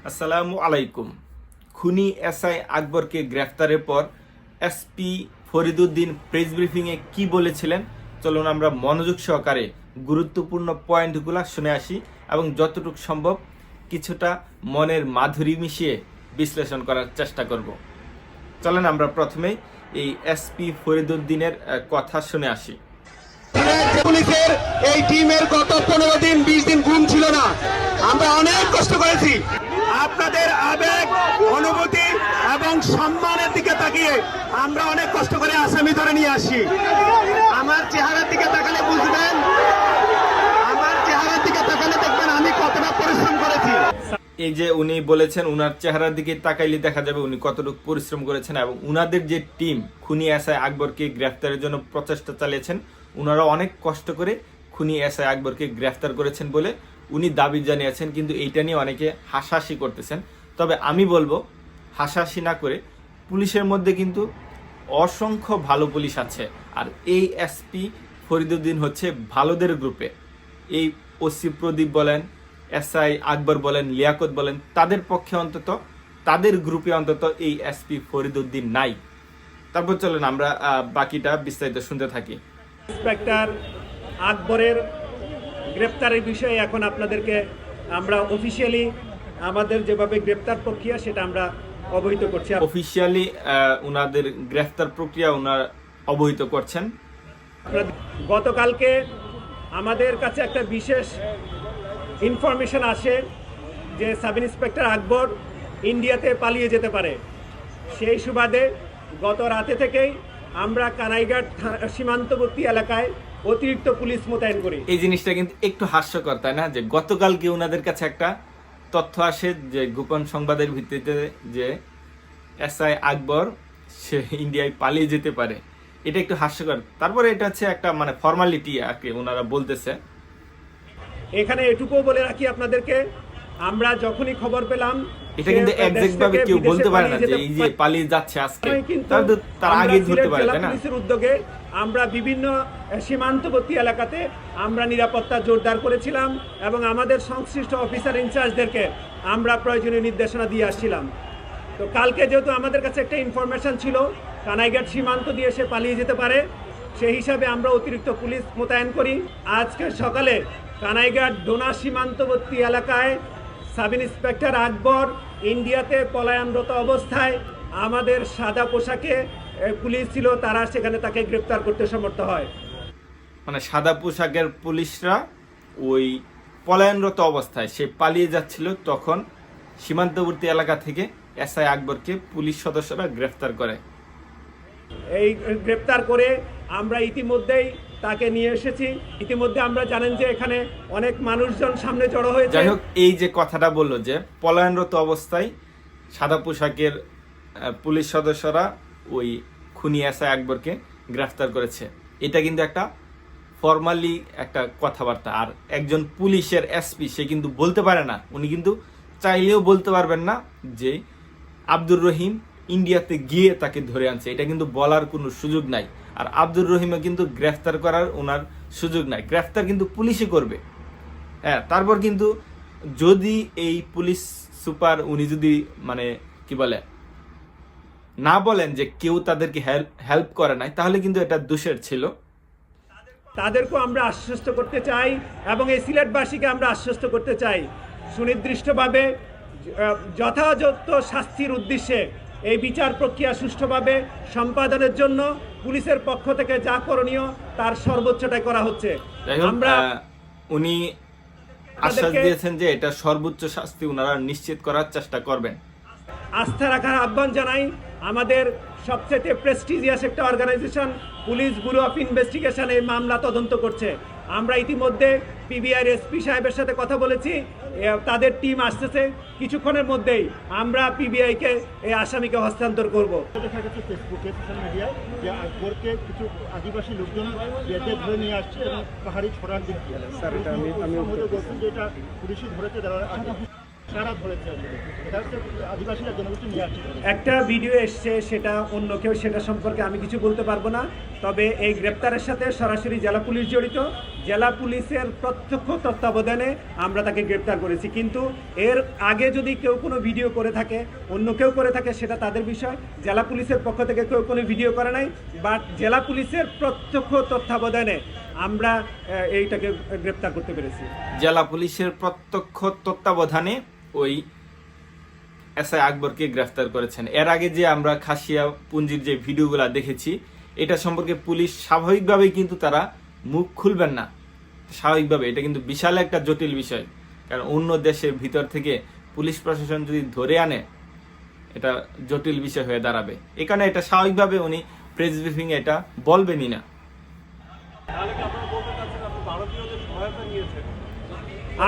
আসসালামু আলাইকুম। খুনি এসআই আকবরকে গ্রেফতারের পর এসপি ফরিদুদ্দিন প্রেস ব্রিফিংয়ে কি বলেছিলেন, চলুন আমরা মনোযোগ সহকারে গুরুত্বপূর্ণ পয়েন্টগুলো শুনে আসি এবং যতটুকু সম্ভব কিছুটা মনের মাধুরী মিশিয়ে বিশ্লেষণ করার চেষ্টা করব। চলেন আমরা প্রথমে এই এসপি ফরিদুদ্দিনের কথা শুনে আসি। পুলিশের এই টিমের গত 15 দিন 20 দিন ঘুম ছিল না। আমরা অনেক কষ্ট করেছি। আপনাদের আবেগ, অনুভূতি এবং সম্মানের দিকে তাকিয়ে আমরা অনেক কষ্ট করে আসামি ধরে নিয়ে আসি। আমার চেহারার দিকে তাকালে বুঝবেন, আমার চেহারার দিকে তাকালে দেখবেন আমি কতটা পরিশ্রম করেছি। এই যে উনি বলেছেন উনার চেহারার দিকে তাকাইলে দেখা যাবে উনি কতটুকু পরিশ্রম করেছেন এবং উনাদের যে টিম খুনি এসআই আকবরকে গ্রেফতারের জন্য প্রচেষ্টা চালিয়েছেন, উনারা অনেক কষ্ট করে খুনি এসআই আকবরকে গ্রেফতার করেছেন বলে উনি দাবি জানিয়েছেন। কিন্তু এইটা নিয়ে অনেকে হাসাহাসি করতেছেন। তবে আমি বলবো হাসাহাসি না করে পুলিশের মধ্যে কিন্তু অসংখ্য ভালো পুলিশ আছে, আর এই এসপি ফরিদুদ্দিন হচ্ছে ভালোদের গ্রুপে। এই ওসি প্রদীপ বলেন, এসআই আকবর বলেন, লিয়াকত বলেন, তাদের পক্ষে অন্তত তাদের গ্রুপে অন্তত এই এসপি ফরিদুদ্দিন নাই। তারপর চলেন আমরা বাকিটা বিস্তারিত শুনতে থাকি। ইন্সপেক্টর আকবরের গ্রেপ্তারের বিষয়ে এখন আপনাদেরকে আমরা অফিসিয়ালি আমাদের যেভাবে গ্রেপ্তার প্রক্রিয়া সেটা আমরা অবহিত করছি। অফিসিয়ালি উনাদের গ্রেফতার প্রক্রিয়া উনার অবহিত করছেন। গতকালকে আমাদের কাছে একটা বিশেষ ইনফরমেশন আসে যে সাব ইন্সপেক্টর আকবর ইন্ডিয়াতে পালিয়ে যেতে পারে। সেই সুবাদে গত রাতে থেকেই আমরা কানাইঘাট সীমান্তবর্তী এলাকায় অতিরিক্ত পুলিশ মোতায়েন করি। এই জিনিসটা কিন্তু একটু হাস্যকর, তাই না? যে গতকালকে ওনাদের কাছে একটা তথ্য আসে যে গোপন সংবাদের ভিত্তিতে যে এসআই আকবর সে ইন্ডিয়ায় পালিয়ে যেতে পারে। এটা একটু হাস্যকর। তারপরে এটা হচ্ছে একটা মানে ফর্মালিটি আকে ওনারা বলতেছে। এখানে এটুকুও বলে রাখি আপনাদেরকে, আমরা যখনই খবর পেলাম এটা কিন্তু এক্সাক্ট ভাবে কেউ বলতে পারে না যে এই যে পালিয়ে যাচ্ছে আজকে, তার আগে ধরতে পারে, তাই না? পুলিশের উদ্যোগে আমরা বিভিন্ন সীমান্তবর্তী এলাকাতে আমরা নিরাপত্তা জোরদার করেছিলাম এবং আমাদের সংশ্লিষ্ট অফিসার ইনচার্জদেরকে আমরা প্রয়োজনীয় নির্দেশনা দিয়ে আসছিলাম। তো কালকে যেহেতু আমাদের কাছে একটা ইনফরমেশন ছিল কানাইঘাট সীমান্ত দিয়ে সে পালিয়ে যেতে পারে, সেই হিসাবে আমরা অতিরিক্ত পুলিশ মোতায়েন করি। আজকে সকালে কানাইঘাট ডোনা সীমান্তবর্তী এলাকায় সাব ইন্সপেক্টর আকবর ইন্ডিয়াতে পলায়নরত অবস্থায় আমাদের সাদা পোশাকে পুলিশ ছিল, তারা সেখানে তাকে গ্রেপ্তার করতে সমর্থ হয়। মানে সাদা পোশাকের পুলিশরা ওই পলায়নরত অবস্থায় সে পালিয়ে যাচ্ছিল, তখন সীমান্তবর্তী এলাকা থেকে এসআই আকবরকে পুলিশ সদস্যরা গ্রেফতার করে। এই গ্রেপ্তার করে আমরা ইতিমধ্যেই তাকে নিয়ে এসেছি। ইতিমধ্যে আমরা জানেন যে এখানে অনেক মানুষজন সামনে জড়ো হয়েছে। যাই হোক, এই যে কথাটা বললো যে পলায়নরত অবস্থায় সাদা পোশাকের পুলিশ সদস্যরা ওই খুনি এসআই আকবরকে গ্রেফতার করেছে, এটা কিন্তু একটা ফর্মালি একটা কথাবার্তা। আর একজন পুলিশের এসপি সে কিন্তু বলতে পারে না, উনি কিন্তু চাইলেও বলতে পারবেন না যে আব্দুর রহিম ইন্ডিয়াতে গিয়ে তাকে ধরে আনছে, এটা কিন্তু বলার কোনো সুযোগ নাই। আর আব্দুর রহিমও কিন্তু গ্রেফতার করার ওনার সুযোগ নাই, গ্রেফতার কিন্তু পুলিশই করবে। হ্যাঁ, তারপর কিন্তু যদি এই পুলিশ সুপার উনি যদি মানে কি বলে না বলেন যে কেউ তাদেরকে হেল্প করে নাই, তাহলে কিন্তু এটা দোষের ছিল। তাদেরকেও আমরা আশ্বস্ত করতে চাই এবং এই সিলেটবাসীকে আমরা আশ্বস্ত করতে চাই, সুনির্দিষ্টভাবে যথাযথ শাস্তির উদ্দেশ্যে এই বিচার প্রক্রিয়া সুষ্ঠুভাবে সম্পাদনের জন্য পুলিশের পক্ষ থেকে যা করণীয় তার সর্বোচ্চটাই করা হচ্ছে। আমরা উনি আশ্বাস দিয়েছেন যে এটা সর্বোচ্চ শাস্তি ওনারা নিশ্চিত করার চেষ্টা করবেন। আস্থা রাখার আহ্বান জানাই। আমাদের সবচেয়ে প্রেস্টিজিয়াস একটা organisation police bureau of investigation এই মামলা তদন্ত করছে। আমরা ইতিমধ্যে পিবিআই এসপি সাহেবের সাথে কথা বলেছি, তাদের টিম আসতেছে কিছুক্ষণের মধ্যেই। আমরা পিবিআইকে এই আসামিকে হস্তান্তর করব। দেখা গেছে ফেসবুকে, সোশ্যাল মিডিয়ায় যে আকবরকে কিছু আদিবাসী লোকজন বেঁধে ধরে নিয়ে আসছে এবং পাহাড়ি ছড়ার দিক দিয়ে। স্যার, এটা আমি বলছি যে এটা পুলিশই ধরেছে। কারা ধরেছে এটা হচ্ছে আদিবাসীরা জনগোষ্ঠী নিয়ে আসছে। একটা ভিডিও এসছে, সেটা অন্য কেউ, সেটা সম্পর্কে আমি কিছু বলতে পারবো না। তবে এই গ্রেপ্তারের সাথে সরাসরি জেলা পুলিশ জড়িত। জেলা পুলিশের প্রত্যক্ষ তত্ত্বাবধানে আমরা তাকে গ্রেপ্তার করেছি। কিন্তু এর আগে যদি কেউ কোনো ভিডিও করে থাকে, অন্য কেউ করে থাকে, সেটা তাদের বিষয়। জেলা পুলিশের পক্ষ থেকে কেউ কোনো ভিডিও করে নাই, বাট জেলা পুলিশের প্রত্যক্ষ তত্ত্বাবধানে আমরা এইটাকে গ্রেপ্তার করতে পেরেছি। জেলা পুলিশের প্রত্যক্ষ তত্ত্বাবধানে ওই এসআই আকবরকে গ্রেফতার করেছেন। এর আগে যে আমরা খাসিয়া পুঞ্জির যে ভিডিওগুলো দেখেছি, এটা সম্পর্কে পুলিশ স্বাভাবিকভাবেই কিন্তু তারা মুখ খুলবেন না। স্বাভাবিকভাবে এটা কিন্তু বিশাল একটা জটিল বিষয়, কারণ অন্য দেশের ভিতর থেকে পুলিশ প্রশাসন যদি ধরে আনে, এটা জটিল বিষয় হয়ে দাঁড়াবে। এখানে এটা স্বাভাবিকভাবে উনি প্রেস ব্রিফিং এটা বলবেনই না।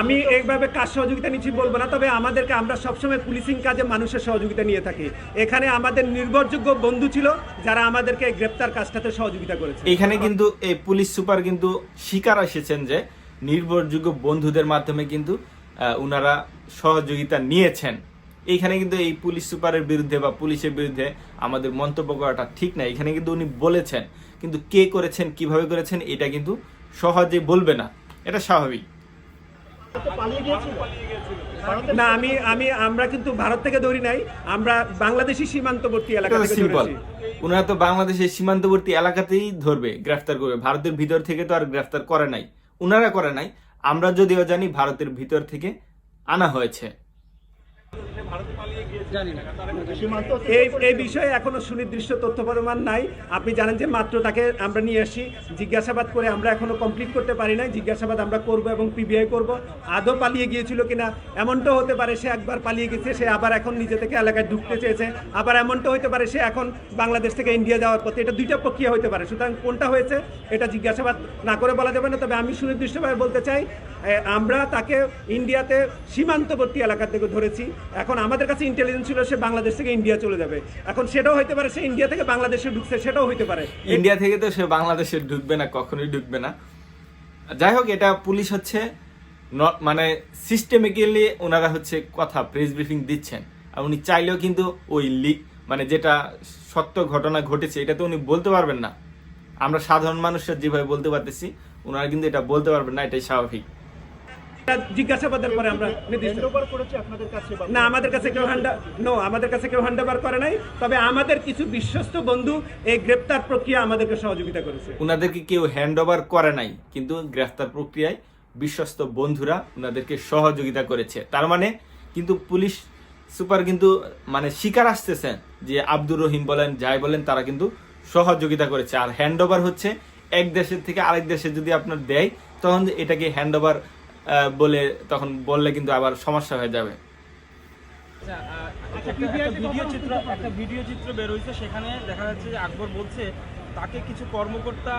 আমি এইভাবে কাজ সহযোগিতা নিচ্ছি বলবো না, তবে আমাদেরকে, আমরা সবসময় পুলিশিং কাজে মানুষের সহযোগিতা নিয়ে থাকি। এখানে আমাদের নির্ভরযোগ্য বন্ধু ছিল যারা আমাদেরকে গ্রেপ্তার কাজটাতে সহযোগিতা করেছে। এখানে কিন্তু এই পুলিশ সুপার কিন্তু স্বীকার এসেছেন যে নির্ভরযোগ্য বন্ধুদের মাধ্যমে কিন্তু উনারা সহযোগিতা নিয়েছেন। এইখানে কিন্তু এই পুলিশ সুপারের বিরুদ্ধে বা পুলিশের বিরুদ্ধে আমাদের মন্তব্য করাটা ঠিক না। এখানে কিন্তু উনি বলেছেন, কিন্তু কে করেছেন, কিভাবে করেছেন, এটা কিন্তু সহজে বলবে না, এটা স্বাভাবিক। না, আমরা কিন্তু ভারত থেকে ধরি নাই, আমরা বাংলাদেশি সীমান্তবর্তী এলাকা থেকে সিম্পল, ধরেছি। ওনারা তো বাংলাদেশের সীমান্তবর্তী এলাকাতেই ধরবে, গ্রেফতার করবে। ভারতের ভিতর থেকে তো আর গ্রেফতার করে নাই, উনারা করে নাই। আমরা যদিও জানি ভারতের ভিতর থেকে আনা হয়েছে। এই বিষয়ে এখনো সুনির্দিষ্ট তথ্য প্রমাণ নাই। আপনি জানেন যে মাত্র তাকে আমরা নিয়ে আসি, জিজ্ঞাসাবাদ করে আমরা এখনো কমপ্লিট করতে পারি নাই। জিজ্ঞাসাবাদ আমরা করব এবং পিবিআই করব। আদৌ পালিয়ে গিয়েছিল কিনা, এমনটাও হতে পারে সে একবার পালিয়ে গেছে, সে আবার এখন নিজে থেকে এলাকায় ঢুকতে চেয়েছে। আবার এমনটা হতে পারে সে এখন বাংলাদেশ থেকে ইন্ডিয়া যাওয়ার পথে। এটা দুইটা প্রক্রিয়া হতে পারে। সুতরাং কোনটা হয়েছে এটা জিজ্ঞাসাবাদ না করে বলা যাবে না। তবে আমি সুনির্দিষ্টভাবে বলতে চাই, আমরা তাকে ইন্ডিয়াতে সীমান্তবর্তী এলাকা থেকে ধরেছি। এখন আমাদের কাছে ইন্টেলিজেন্স ছিল সে বাংলাদেশ থেকে ইন্ডিয়া চলে যাবে। এখন সেটাও হইতে পারে সে ইন্ডিয়া থেকে বাংলাদেশে ঢুকছে, সেটাও হইতে পারে। ইন্ডিয়া থেকে তো সে বাংলাদেশে ঢুকবে না, কখনোই ঢুকবে না। যাই হোক, এটা পুলিশ হচ্ছে মানে সিস্টেমিক্যালি ওনারা হচ্ছে কথা প্রেস ব্রিফিং দিচ্ছেন। আর উনি চাইলেও কিন্তু ওই লিক মানে যেটা সত্য ঘটনা ঘটেছে এটা তো উনি বলতে পারবেন না। আমরা সাধারণ মানুষরা যেভাবে বলতে পারতেছি, ওনারা কিন্তু এটা বলতে পারবেন না, এটাই স্বাভাবিক। জিজ্ঞাসাবাদের পরে আমরা না, আমাদের কাছে কেউ হ্যান্ডওভার করে নাই। তবে আমাদের কিছু বিশ্বস্ত বন্ধু এই গ্রেপ্তার প্রক্রিয়া আমাদেরকে সহযোগিতা করেছে। উনাদেরকে কেউ হ্যান্ডওভার করে নাই, কিন্তু গ্রেফতার প্রক্রিয়ায় বিশ্বস্ত বন্ধুরা উনাদেরকে সহযোগিতা করেছে। তার মানে কিন্তু পুলিশ সুপার কিন্তু মানে স্বীকার আসতেছেন যে আব্দুর রহিম বলেন, যাই বলেন, তারা কিন্তু সহযোগিতা করেছে। আর হ্যান্ডওভার হচ্ছে এক দেশের থেকে আরেক দেশে যদি আপনার দেয়, তখন এটাকে হ্যান্ডওভার বলে তখন বললে কিন্তু আবার সমস্যা হয়ে যাবে। একটা ভিডিও চিত্র বের হয়েছে, সেখানে দেখা যাচ্ছে যে আকবর বলছে তাকে কিছু কর্মকর্তা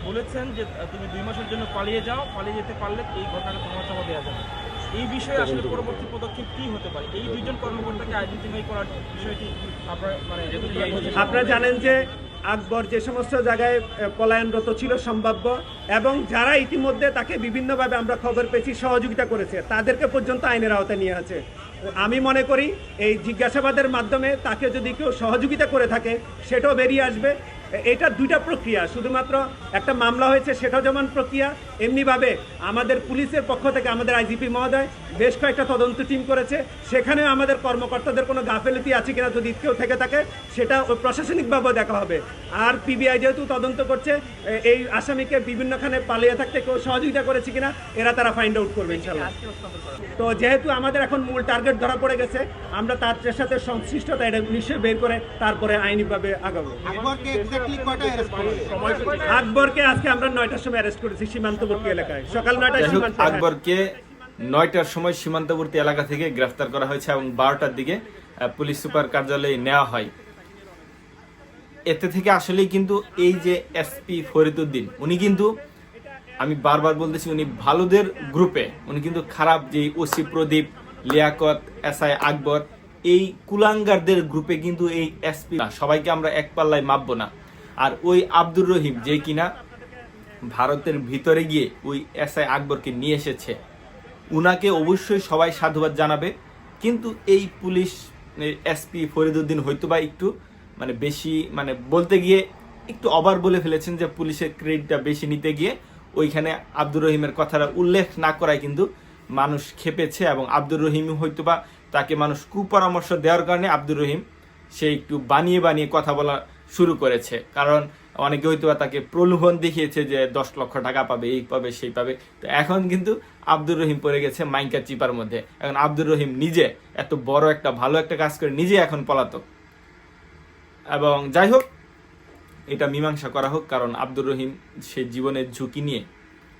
বলেছেন যে তুমি 2 মাসের জন্য পালিয়ে যাও, পালিয়ে যেতে পারলে এই ঘটনাটা ক্ষমা দেওয়া যাবে। এই বিষয়ে আসলে পরবর্তী পদক্ষেপ কি হতে পারে? এই 2 জন কর্মকর্তাকে আইডেন্টিফাই করার বিষয়টি আপনারা জানেন যে আকবর যে সমস্ত জায়গায় পলায়নরত ছিল সম্ভাব্য, এবং যারা ইতিমধ্যে তাকে বিভিন্নভাবে আমরা খবর পেয়েছি সহযোগিতা করেছে, তাদেরকে পর্যন্ত আইনের আওতায় নিয়ে আছে। আমি মনে করি এই জিজ্ঞাসাবাদের মাধ্যমে তাকে যদি কেউ সহযোগিতা করে থাকে সেটাও বেরিয়ে আসবে। এটা দুইটা প্রক্রিয়া, শুধুমাত্র একটা মামলা হয়েছে সেটাও যেমন প্রক্রিয়া, এমনিভাবে আমাদের পুলিশের পক্ষ থেকে আমাদের আইজিপি মহোদয় বেশ কয়েকটা তদন্ত টিম করেছে। সেখানে আমাদের কর্মকর্তাদের কোনো গাফেলতি আছে কিনা যদি কেউ থেকে থাকে সেটা প্রশাসনিকভাবে দেখা হবে। আর পিবিআই যেহেতু তদন্ত করছে, এই আসামিকে বিভিন্নখানে পালিয়ে থাকতে কেউ সহযোগিতা করেছে কিনা তারা ফাইন্ড আউট করবে ইনশাআল্লাহ। তো যেহেতু আমাদের এখন মূল টার্গেট ধরা পড়ে গেছে, আমরা তার সাথে সংশ্লিষ্টতা এটা নিশ্চয়ই বের করে তারপরে আইনিভাবে আগাবো। আকবরকে আজকে আমরা 9টার সময় অ্যারেস্ট করেছি সীমান্তবর্তী এলাকায়, সকাল 9টায়। আকবরকে 9টার সময় সীমান্তবর্তী এলাকা থেকে গ্রেফতার করা হয়েছে এবং 12টার দিকে পুলিশ সুপার কার্যালয়ে নেওয়া হয়। এতে থেকে আসলেই কিন্তু এই যে এসপি ফরিদউদ্দিন, উনি কিন্তু, আমি বারবার বলতেছি, উনি ভালোদের গ্রুপে, উনি কিন্তু খারাপ যে ওসি প্রদীপ, লিয়াকত, এসআই আকবর, এই কুলাঙ্গারদের গ্রুপে কিন্তু এই এসপি সবাইকে আমরা এক পাল্লায় মাপবো না। আর ওই আব্দুর রহিম যে কিনা ভারতের ভিতরে গিয়ে ওই এসআই আকবরকে নিয়ে এসেছে, উনাকে অবশ্যই সবাই সাধুবাদ জানাবে। কিন্তু এই পুলিশ এসপি ফরিদউদ্দিন হয়তোবা একটু মানে বেশি মানে বলতে গিয়ে একটু ওভার বলে ফেলেছেন, যে পুলিশের ক্রেডিটটা বেশি নিতে গিয়ে ওইখানে আব্দুর রহিমের কথাটা উল্লেখ না করায় কিন্তু মানুষ খেপেছে, এবং আব্দুর রহিম হয়তোবা তাকে মানুষ কুপরামর্শ দেওয়ার কারণে আব্দুর রহিম সে একটু বানিয়ে বানিয়ে কথা বলা শুরু করেছে। কারণ অনেকে হয়তো তাকে প্রলোভন দেখিয়েছে যে 10 লক্ষ টাকা পাবে, এই পাবে সেই পাবে। তো এখন কিন্তু আব্দুর রহিম পড়ে গেছে মাইকা চিপার মধ্যে। এখন আব্দুর রহিম নিজে এত বড় একটা ভালো একটা কাজ করে নিজে এখন পলাতক। এবং যাই হোক, এটা মীমাংসা করা হোক, কারণ আব্দুর রহিম সে জীবনের ঝুঁকি নিয়ে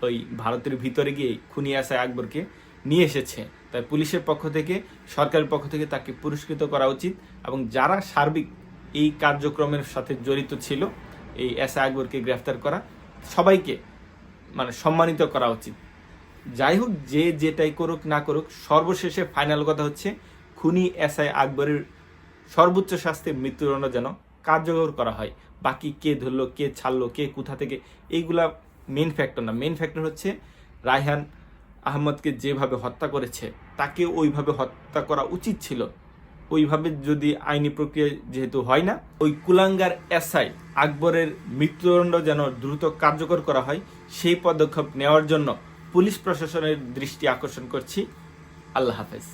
ওই ভারতের ভিতরে গিয়ে খুনি এসআই আকবরকে নিয়ে এসেছে। তাই পুলিশের পক্ষ থেকে, সরকারের পক্ষ থেকে তাকে পুরস্কৃত করা উচিত, এবং যারা সার্বিক এই কার্যক্রমের সাথে জড়িত ছিল এই এসআই আকবরকে গ্রেফতার করা, সবাইকে মানে সম্মানিত করা উচিত। যাই হোক, যে যেটাই করুক না করুক, সর্বশেষে ফাইনাল কথা হচ্ছে খুনি এসআই আকবরের সর্বোচ্চ শাস্তি মৃত্যুদণ্ড যেন কার্যকর করা হয়। বাকি কে ধরলো, কে ছাড়লো, কে কোথা থেকে, এইগুলা মেন ফ্যাক্টর না। মেন ফ্যাক্টর হচ্ছে রায়হান আহমদকে যেভাবে হত্যা করেছে তাকে ওইভাবে হত্যা করা উচিত ছিল। ওইভাবে যদি আইনি প্রক্রিয়া যেহেতু হয় না, ওই কুলাঙ্গার এসআই আকবরের মৃত্যুদণ্ড যেন দ্রুত কার্যকর করা হয়, সেই পদক্ষেপ নেওয়ার জন্য পুলিশ প্রশাসনের দৃষ্টি আকর্ষণ করছি। আল্লাহ হাফেজ।